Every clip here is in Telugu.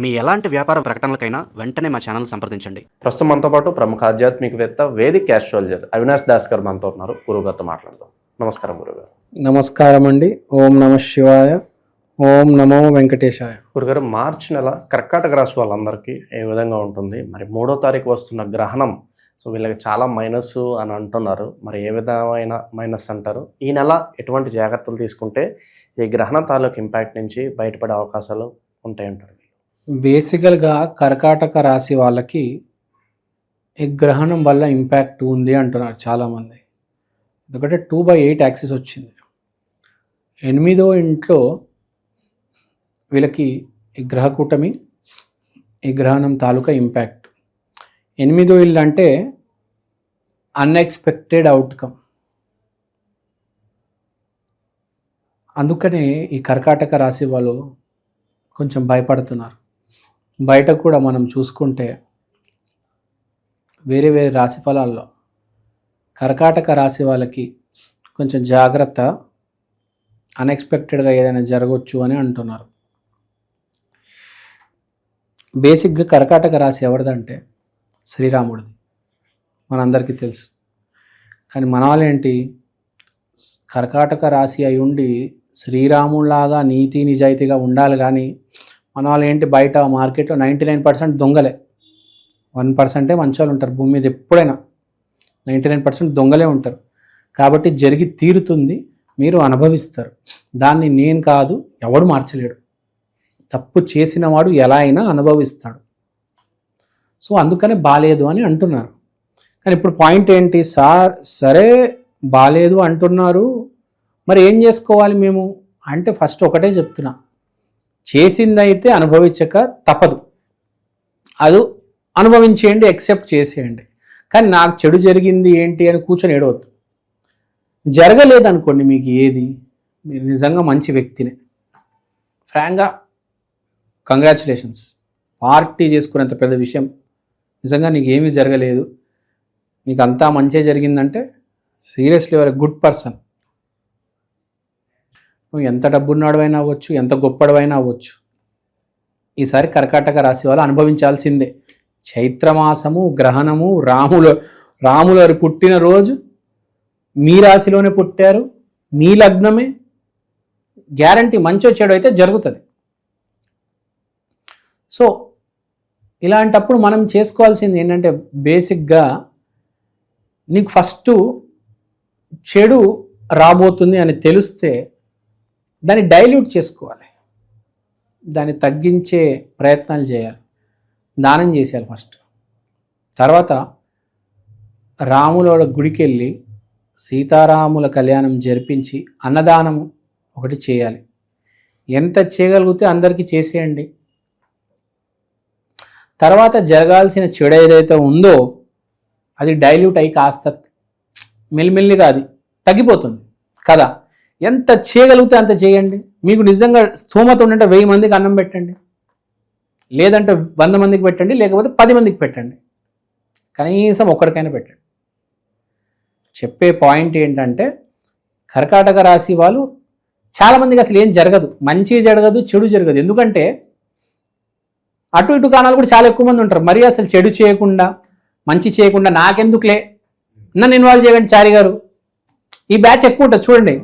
మీ ఎలాంటి వ్యాపార ప్రకటనలకైనా వెంటనే మా ఛానల్ సంప్రదించండి. ప్రస్తుతం మనతో పాటు ప్రముఖ ఆధ్యాత్మికవేత్త వేదిక్ ఆస్ట్రాలజర్ అవినాష్ దాస్ గారు మనతో ఉన్నారు. గురుగారితో మాట్లాడదాం. నమస్కారం గురుగారు. నమస్కారం అండి. ఓం నమ శివాయ, ఓం నమో వెంకటేశాయ. గురుగారు, మార్చి నెల కర్కాటక రాశి వాళ్ళందరికీ ఏ విధంగా ఉంటుంది? మరి 3వ తారీఖు వస్తున్న గ్రహణం, సో వీళ్ళకి చాలా మైనస్ అని అంటున్నారు. మరి ఏ విధమైన మైనస్ అంటారు? ఈ నెల ఎటువంటి జాగ్రత్తలు తీసుకుంటే ఈ గ్రహణ తాలూకు ఇంపాక్ట్ నుంచి బయటపడే అవకాశాలు ఉంటాయంటారు? బేసికల్గా కర్కాటక రాశి వాళ్ళకి ఈ గ్రహణం వల్ల ఇంపాక్ట్ ఉంది అంటున్నారు చాలామంది. ఎందుకంటే 2/8 యాక్సిస్ వచ్చింది. 8వ ఇంట్లో వీళ్ళకి ఈ గ్రహ కూటమి, ఈ గ్రహణం తాలూకా ఇంపాక్ట్. 8వ ఇల్లు అంటే అన్ఎక్స్పెక్టెడ్ అవుట్కమ్. అందుకనే ఈ కర్కాటక రాశి వాళ్ళు కొంచెం భయపడుతున్నారు. బయట కూడా మనం చూసుకుంటే వేరే వేరే రాశి ఫలాల్లో కర్కాటక రాశి వాళ్ళకి కొంచెం జాగ్రత్త, అన్ఎక్స్పెక్టెడ్గా ఏదైనా జరగవచ్చు అని అంటున్నారు. బేసిక్గా కర్కాటక రాశి ఎవరిదంటే శ్రీరాముడిది, మనందరికీ తెలుసు. కానీ మన వాళ్ళేంటి, కర్కాటక రాశి అయి ఉండి శ్రీరాముడిలాగా నీతి నిజాయితీగా ఉండాలి. కానీ మన వాళ్ళు ఏంటి, బయట మార్కెట్లో 99% దొంగలే, 1% మంచోళ్ళు ఉంటారు భూమి మీద. ఎప్పుడైనా 99% దొంగలే ఉంటారు. కాబట్టి జరిగి తీరుతుంది, మీరు అనుభవిస్తారు. దాన్ని నేను కాదు, ఎవడు మార్చలేడు. తప్పు చేసిన వాడు ఎలా అయినా అనుభవిస్తాడు. సో అందుకనే బాలేదు అని అంటున్నారు. కానీ ఇప్పుడు పాయింట్ ఏంటి సార్, సరే బాలేదు అంటున్నారు, మరి ఏం చేసుకోవాలి మేము అంటే, ఫస్ట్ ఒకటే చెప్తున్నా, చేసిందైతే అనుభవించక తప్పదు. అది అనుభవించేయండి, యాక్సెప్ట్ చేసేయండి. కానీ నాకు చెడు జరిగింది ఏంటి అని కూర్చొని ఏడవద్దు. జరగలేదనుకోండి మీకు ఏది, మీరు నిజంగా మంచి వ్యక్తినే, ఫ్రాంక్గా కంగ్రాచులేషన్స్, పార్టీ చేసుకునేంత పెద్ద విషయం. నిజంగా నీకు ఏమీ జరగలేదు, నీకు అంతా మంచిగా జరిగిందంటే seriously your a good person. నువ్వు ఎంత డబ్బున్నవాడవైనా అవ్వచ్చు, ఎంత గొప్పడవైనా అవ్వచ్చు. ఈసారి కర్కాటక రాశి వాళ్ళు అనుభవించాల్సిందే. చైత్రమాసము, గ్రహణము, రాముల పుట్టిన రోజు, మీ రాశిలోనే పుట్టారు, మీ లగ్నమే, గ్యారంటీ మంచో చెడు అయితే జరుగుతుంది. సో ఇలాంటప్పుడు మనం చేసుకోవాల్సింది ఏంటంటే, బేసిక్గా నీకు ఫస్ట్ చెడు రాబోతుంది అని తెలిస్తే దాన్ని డైల్యూట్ చేసుకోవాలి, దాన్ని తగ్గించే ప్రయత్నాలు చేయాలి, దానం చేసేయాలి ఫస్ట్. తర్వాత రాముల గుడికి వెళ్ళి సీతారాముల కళ్యాణం జరిపించి అన్నదానం ఒకటి చేయాలి. ఎంత చేయగలిగితే అందరికీ చేసేయండి. తర్వాత జరగాల్సిన చెడు ఏదైతే ఉందో అది డైల్యూట్ అయ్యి కాస్త మెల్లిమెల్లిగా అది తగ్గిపోతుంది కదా. ఎంత చేయగలిగితే అంత చేయండి. మీకు నిజంగా స్థోమత ఉండంటే 1000 మందికి అన్నం పెట్టండి, లేదంటే 100 మందికి పెట్టండి, లేకపోతే 10 మందికి పెట్టండి, కనీసం ఒక్కడికైనా పెట్టండి. చెప్పే పాయింట్ ఏంటంటే, కర్కాటక రాశి వాళ్ళు చాలామందికి అసలు ఏం జరగదు, మంచి జరగదు, చెడు జరగదు. ఎందుకంటే అటు ఇటు కానాలు కూడా చాలా ఎక్కువ మంది ఉంటారు. మరి అసలు చెడు చేయకుండా, మంచి చేయకుండా నాకెందుకులే, నన్ను ఇన్వాల్వ్ చేయండి చారి గారు, ఈ బ్యాచ్ ఎక్కువ ఉంటుంది చూడండి.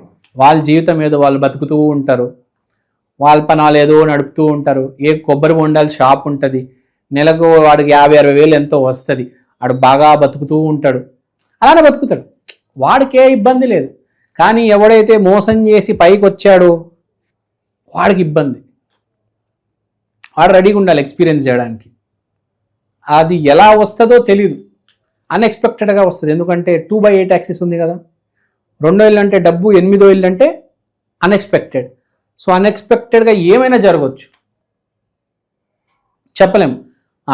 వాళ్ళ జీవితం ఏదో వాళ్ళు బతుకుతూ ఉంటారు, వాళ్ళ పనాలు ఏదో నడుపుతూ ఉంటారు. ఏ కొబ్బరి బొండాలు షాప్ ఉంటుంది, నెలకు వాడికి 50-60 వేలు ఎంతో వస్తుంది, వాడు బాగా బతుకుతూ ఉంటాడు, అలానే బతుకుతాడు, వాడికే ఇబ్బంది లేదు. కానీ ఎవడైతే మోసం చేసి పైకి వచ్చాడో వాడికి ఇబ్బంది. వాడు రెడీగా ఉండాలి ఎక్స్పీరియన్స్ చేయడానికి. అది ఎలా వస్తుందో తెలియదు, అన్ఎక్స్పెక్టెడ్గా వస్తుంది. ఎందుకంటే 2/8 యాక్సిస్ ఉంది కదా. 2వ ఇల్లు అంటే డబ్బు, 8వ ఇల్లు అంటే అన్ఎక్స్పెక్టెడ్. సో అన్ఎక్స్పెక్టెడ్గా ఏమైనా జరగవచ్చు, చెప్పలేము.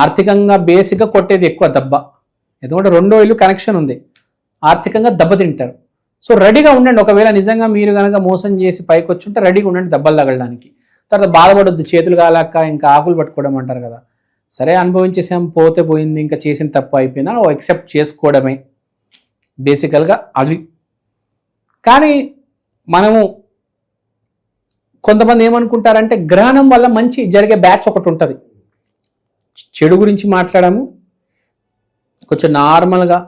ఆర్థికంగా బేసిక్గా కొట్టేది ఎక్కువ దెబ్బ, ఎందుకంటే 2వ ఇల్లు కనెక్షన్ ఉంది, ఆర్థికంగా దెబ్బతింటారు. సో రెడీగా ఉండండి. ఒకవేళ నిజంగా మీరు కనుక మోసం చేసి పైకి వచ్చి ఉంటే రెడీగా ఉండండి దెబ్బలు తగలడానికి. తర్వాత బాధపడొద్దు, చేతులు కాలాక ఇంకా ఆకులు పట్టుకోవడం అంటారు కదా. సరే అనుభవించేసాం, పోతే పోయింది, ఇంకా చేసిన తప్పు అయిపోయిందా యాక్సెప్ట్ చేసుకోవడమే బేసికల్గా అది. కానీ మనము కొంతమంది ఏమనుకుంటారంటే గ్రహణం వల్ల మంచి జరిగే బ్యాచ్ ఒకటి ఉంటుంది, చెడు గురించి మాట్లాడాము, కొంచెం నార్మల్గా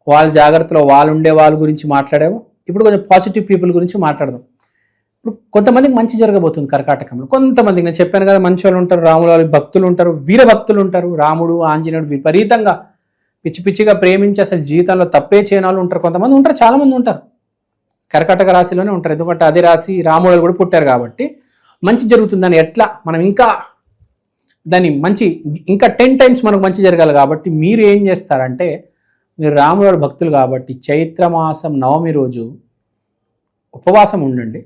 వాళ్ళ జాగ్రత్తలో వాళ్ళు ఉండే వాళ్ళ గురించి మాట్లాడాము. ఇప్పుడు కొంచెం పాజిటివ్ పీపుల్ గురించి మాట్లాడదాం. ఇప్పుడు కొంతమందికి మంచి జరగబోతుంది కర్కాటకంలో. కొంతమందికి నేను చెప్పాను కదా, మంచి వాళ్ళు ఉంటారు, రాముల వాళ్ళ భక్తులు ఉంటారు, వీర భక్తులు ఉంటారు. రాముడు ఆంజనేయుడు విపరీతంగా పిచ్చి పిచ్చిగా ప్రేమించి అసలు జీవితంలో తప్పే చేయని వాళ్ళు ఉంటారు. కొంతమంది ఉంటారు, చాలామంది ఉంటారు, కర్కాటక రాశిలోనే ఉంటారు. ఎందుకంటే అదే రాశి రాముడు కూడా పుట్టారు కాబట్టి మంచి జరుగుతుందని ఎట్లా మనం ఇంకా దాన్ని మంచి ఇంకా 10 times మనకు మంచి జరగాలి. కాబట్టి మీరు ఏం చేస్తారంటే, మీరు రాముడు భక్తులు కాబట్టి చైత్రమాసం నవమి రోజు ఉపవాసం ఉండండి.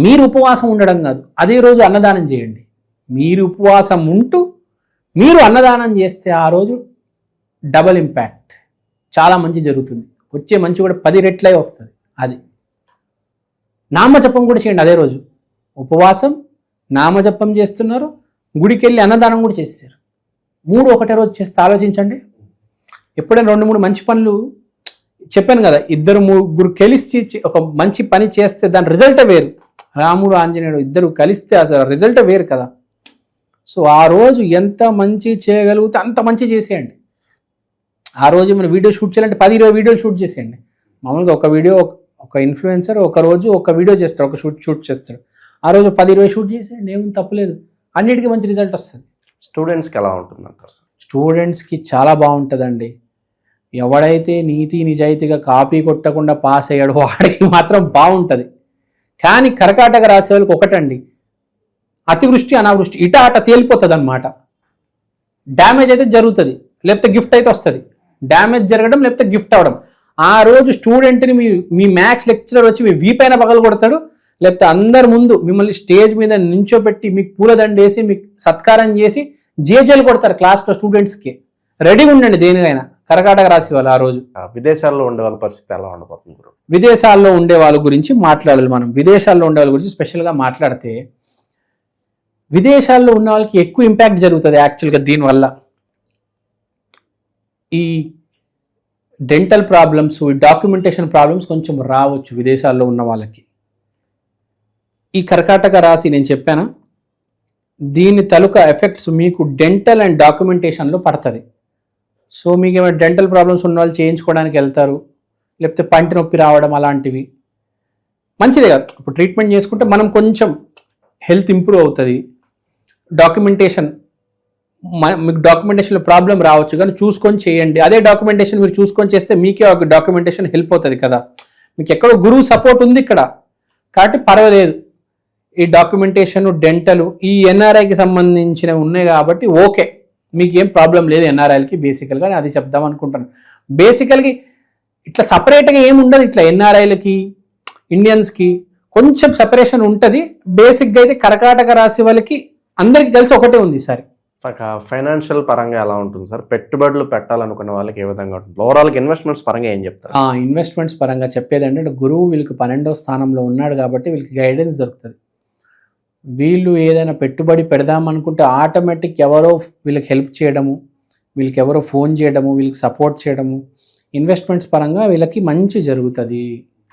మీరు ఉపవాసం ఉండడం కాదు, అదే రోజు అన్నదానం చేయండి. మీరు ఉపవాసం ఉంటూ మీరు అన్నదానం చేస్తే ఆ రోజు డబల్ ఇంపాక్ట్, చాలా మంచి జరుగుతుంది. వచ్చే మంచి కూడా 10 రెట్లై వస్తుంది. అది నామజపం కూడా చేయండి. అదే రోజు ఉపవాసం, నామజపం చేస్తున్నారు, గుడికి వెళ్ళి అన్నదానం కూడా చేస్తారు. 3 ఒకటే రోజు చేస్తే ఆలోచించండి. ఎప్పుడైనా 2-3 మంచి పనులు చెప్పాను కదా, 2-3 కలిసి ఒక మంచి పని చేస్తే దాని రిజల్ట్ వేరు. రాముడు ఆంజనేయుడు ఇద్దరు కలిస్తే అసలు రిజల్ట్ వేరు కదా. సో ఆ రోజు ఎంత మంచి చేయగలిగితే అంత మంచి చేసేయండి. ఆ రోజు మనం వీడియో షూట్ చేయాలంటే 10-20 వీడియోలు షూట్ చేసేయండి. మామూలుగా ఒక వీడియో ఒక ఇన్ఫ్లుయెన్సర్ ఒక రోజు ఒక వీడియో చేస్తాడు, ఒక షూట్ చేస్తాడు. ఆ రోజు 10-20 షూట్ చేసేయండి, ఏం తప్పలేదు. అన్నిటికీ మంచి రిజల్ట్ వస్తుంది. స్టూడెంట్స్కి ఎలా ఉంటుందంటారు సార్? స్టూడెంట్స్కి చాలా బాగుంటుందండి. ఎవడైతే నీతి నిజాయితీగా కాపీ కొట్టకుండా పాస్ అయ్యాడో వాడికి మాత్రం బాగుంటుంది. కానీ కర్కాటక రాశి వాళ్ళకి ఒకటండి, అతివృష్టి అనావృష్టి ఇట అట తేలిపోతుంది అన్నమాట. డ్యామేజ్ అయితే జరుగుతుంది, లేకపోతే గిఫ్ట్ అయితే వస్తుంది. డ్యామేజ్ జరగడం లేకపోతే గిఫ్ట్ అవ్వడం. ఆ రోజు స్టూడెంట్ని మీ మ్యాథ్స్ లెక్చరర్ వచ్చి మీ వీపైన పగలు కొడతాడు, లేకపోతే అందరి ముందు మిమ్మల్ని స్టేజ్ మీద నించోబెట్టి మీకు పూలదండేసి మీకు సత్కారం చేసి జేజేలు కొడతారు క్లాస్లో. స్టూడెంట్స్కి రెడీగా ఉండండి దేనికైనా. కర్కాటక రాశి వాళ్ళు ఆ రోజు. విదేశాల్లో ఉండే వాళ్ళ పరిస్థితి ఎలా ఉండబోతుంది గురు? విదేశాల్లో ఉండే వాళ్ళ గురించి మాట్లాడాలి మనం. విదేశాల్లో ఉండే వాళ్ళ గురించి స్పెషల్గా మాట్లాడితే, విదేశాల్లో ఉన్న వాళ్ళకి ఎక్కువ ఇంపాక్ట్ జరుగుతుంది యాక్చువల్గా దీనివల్ల. ఈ డెంటల్ ప్రాబ్లమ్స్, ఈ డాక్యుమెంటేషన్ ప్రాబ్లమ్స్ కొంచెం రావచ్చు విదేశాల్లో ఉన్న వాళ్ళకి. ఈ కర్కాటక రాశి నేను చెప్పాను, దీని తాలూకా ఎఫెక్ట్స్ మీకు డెంటల్ అండ్ డాక్యుమెంటేషన్లో పడుతుంది. సో మీకు ఏమైనా డెంటల్ ప్రాబ్లమ్స్ ఉన్న వాళ్ళు చేయించుకోవడానికి వెళ్తారు, లేకపోతే పంటి నొప్పి రావడం అలాంటివి మంచిదే కదా. ఇప్పుడు ట్రీట్మెంట్ చేసుకుంటే మనం కొంచెం హెల్త్ ఇంప్రూవ్ అవుతుంది. మీకు డాక్యుమెంటేషన్లో ప్రాబ్లం రావచ్చు, కానీ చూసుకొని చేయండి. అదే డాక్యుమెంటేషన్ మీరు చూసుకొని చేస్తే మీకే ఒక డాక్యుమెంటేషన్ హెల్ప్ అవుతుంది కదా. మీకు ఎక్కడో గురువు సపోర్ట్ ఉంది ఇక్కడ కాబట్టి పర్వాలేదు. ఈ డాక్యుమెంటేషన్, డెంటల్, ఈ ఎన్ఆర్ఐకి సంబంధించినవి ఉన్నాయి కాబట్టి ఓకే, మీకు ఏం ప్రాబ్లం లేదు ఎన్ఆర్ఐలకి. బేసికల్గా అది చెప్దాం అనుకుంటాను. బేసికల్గా ఇట్లా సపరేట్గా ఏమి ఉండదు. ఇట్లా ఎన్ఆర్ఐలకి ఇండియన్స్కి కొంచెం సపరేషన్ ఉంటుంది. బేసిక్గా అయితే కర్కాటక రాశి వాళ్ళకి అందరికీ కలిసి ఒకటే ఉంది ఈసారి. ఫైనాన్షియల్ పరంగా ఎలా ఉంటుంది సార్? పెట్టుబడులు పెట్టాలనుకున్న వాళ్ళకి ఏ విధంగా ఉంటుంది? ఓవరాల్గా ఇన్వెస్ట్మెంట్స్ పరంగా ఏం చెప్తారు? ఇన్వెస్ట్మెంట్స్ పరంగా చెప్పేది అంటే, గురువు వీళ్ళకి 12వ స్థానంలో ఉన్నాడు కాబట్టి వీళ్ళకి గైడెన్స్ దొరుకుతుంది. వీళ్ళు ఏదైనా పెట్టుబడి పెడదామనుకుంటే ఆటోమేటిక్ ఎవరో వీళ్ళకి హెల్ప్ చేయడము, వీళ్ళకి ఎవరో ఫోన్ చేయడము, వీళ్ళకి సపోర్ట్ చేయడము, ఇన్వెస్ట్మెంట్స్ పరంగా వీళ్ళకి మంచి జరుగుతుంది.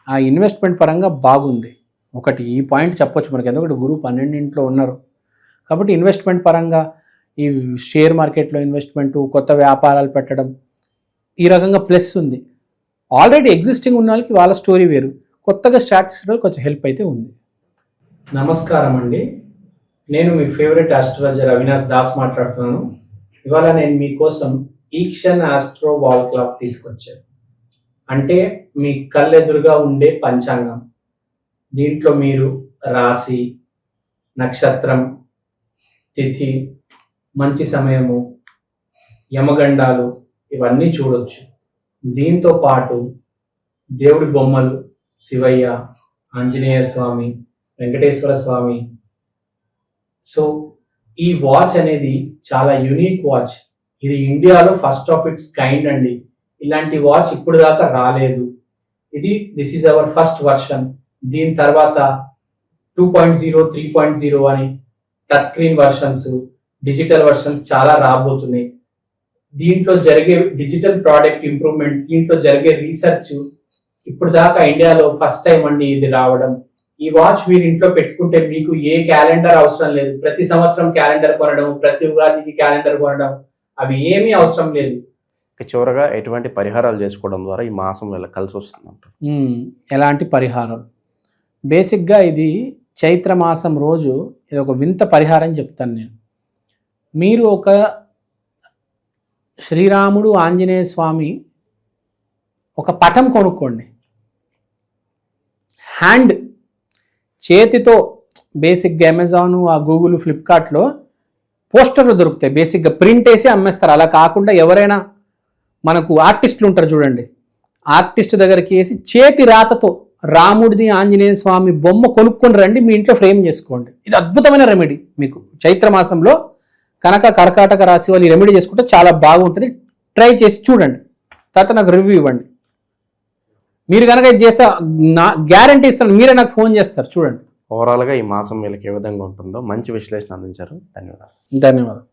ఆ ఇన్వెస్ట్మెంట్ పరంగా బాగుంది. ఒకటి ఈ పాయింట్ చెప్పొచ్చు మనకి, ఎందుకంటే గురువు 12 ఉన్నారు కాబట్టి ఇన్వెస్ట్మెంట్ పరంగా ఈ షేర్ మార్కెట్లో ఇన్వెస్ట్మెంటు, కొత్త వ్యాపారాలు పెట్టడం, ఈ రకంగా ప్లస్ ఉంది. ఆల్రెడీ ఎగ్జిస్టింగ్ ఉన్న వాళ్ళకి వాళ్ళ స్టోరీ వేరు, కొత్తగా స్టార్ట్ చేసే కొంచెం హెల్ప్ అయితే ఉంది. నమస్కారం అండి, నేను మీ ఫేవరెట్ ఆస్ట్రాలజర్ అవినాష్ దాస్ మాట్లాడుతున్నాను. ఇవాళ నేను మీకోసం ఈక్షన్ ఆస్ట్రో వాల్ క్లాక్ తీసుకొచ్చాను. అంటే మీ కళ్ళెదురుగా ఉండే పంచాంగం. దీంట్లో మీరు రాశి, నక్షత్రం, తిథి, మంచి సమయము, యమగండాలు ఇవన్నీ చూడొచ్చు. దీంతో పాటు దేవుడి బొమ్మలు, శివయ్య, ఆంజనేయ స్వామి, వెంకటేశ్వర స్వామి. సో ఈ వాచ్ అనేది చాలా యూనిక్ వాచ్. ఇది ఇండియాలో ఫస్ట్ ఆఫ్ ఇట్స్ కైండ్ అండి. ఇలాంటి వాచ్ ఇప్పుడు దాకా రాలేదు. This is our first version. దీని తర్వాత 2.0, 3.0 అని touch screen versions, digital versions చాలా రాబోతున్నాయి. దీంట్లో జరిగే డిజిటల్ ప్రోడక్ట్ ఇంప్రూవ్మెంట్, దీంట్లో జరిగే రీసెర్చ్ ఇప్పుడు దాకా ఇండియాలో ఫస్ట్ టైం అండి ఇది రావడం. ఈ వాచ్ మీరు ఇంట్లో పెట్టుకుంటే మీకు ఏ క్యాలెండర్ అవసరం లేదు. ప్రతి సంవత్సరం క్యాలెండర్ కొనడం, ప్రతి ఉగాదికి క్యాలెండర్ కొనడం, అవి ఏమీ అవసరం లేదు. ఇక చివరగా ఎటువంటి పరిహారాలు చేసుకోవడం ద్వారా ఈ మాసం వీళ్ళకి కలిసి వస్తుంది అంటారు? ఎలాంటి పరిహారం? బేసిక్గా ఇది చైత్ర మాసం రోజు ఇది ఒక వింత పరిహారం చెప్తాను నేను. మీరు ఒక శ్రీరాముడు ఆంజనేయ స్వామి ఒక పటం కొనుక్కోండి. హ్యాండ్ చేతితో బేసిక్గా అమెజాన్, ఆ గూగుల్, ఫ్లిప్కార్ట్లో పోస్టర్లు దొరుకుతాయి. బేసిక్గా ప్రింట్ వేసి అమ్మేస్తారు. అలా కాకుండా ఎవరైనా మనకు ఆర్టిస్టులు ఉంటారు చూడండి, ఆర్టిస్ట్ దగ్గరికి వేసి చేతి రాతతో రాముడిది ఆంజనేయ స్వామి బొమ్మ కొనుక్కొని రండి, మీ ఇంట్లో ఫ్రేమ్ చేసుకోండి. ఇది అద్భుతమైన రెమెడీ. మీకు చైత్ర మాసంలో కనుక కర్కాటక రాశి వాళ్ళు ఈ రెమెడీ చేసుకుంటే చాలా బాగుంటుంది. ట్రై చేసి చూడండి, తర్వాత నాకు రివ్యూ ఇవ్వండి. మీరు కనుక ఇది చేస్తే నా గ్యారంటీ ఇస్తాను, మీరే నాకు ఫోన్ చేస్తారు. చూడండి. ఓవరాల్గా ఈ మాసం వీళ్ళకి ఏ విధంగా ఉంటుందో మంచి విశ్లేషణ అందించారు. ధన్యవాదాలు. ధన్యవాదాలు.